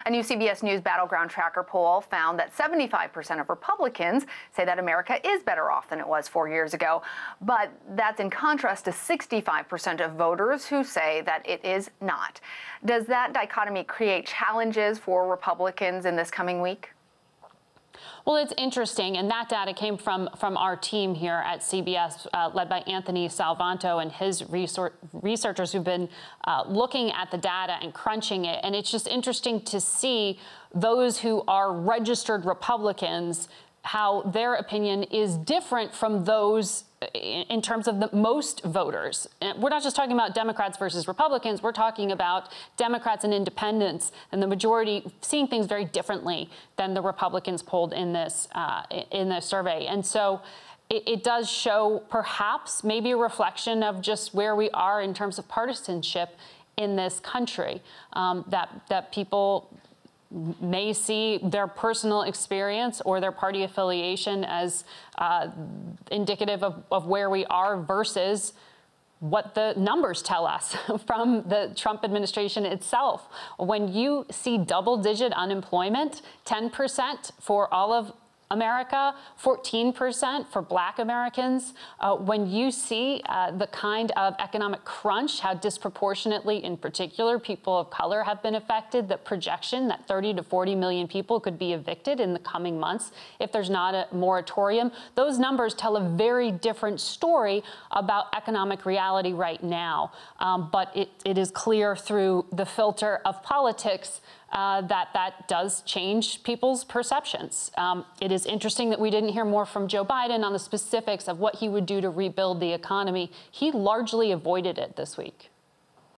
A new CBS News Battleground Tracker poll found that 75% of Republicans say that America is better off than it was 4 years ago. But that's in contrast to 65% of voters who say that it is not. Does that dichotomy create challenges for Republicans in this coming week? Well, it's interesting, and that data came from our team here at CBS, led by Anthony Salvanto and his researchers who've been looking at the data and crunching it. And it's just interesting to see those who are registered Republicans, how their opinion is different from those in terms of the most voters. And we're not just talking about Democrats versus Republicans. We're talking about Democrats and independents, and the majority seeing things very differently than the Republicans polled in this survey. And so it does show perhaps maybe a reflection of just where we are in terms of partisanship in this country, that people may see their personal experience or their party affiliation as indicative of where we are versus what the numbers tell us from the Trump administration itself. When you see double-digit unemployment, 10% for all of America, 14% for Black Americans. When you see the kind of economic crunch, how disproportionately, in particular, people of color have been affected, the projection that 30 to 40 million people could be evicted in the coming months if there's not a moratorium, those numbers tell a very different story about economic reality right now. But it is clear through the filter of politics that does change people's perceptions. It is interesting that we didn't hear more from Joe Biden on the specifics of what he would do to rebuild the economy. He largely avoided it this week.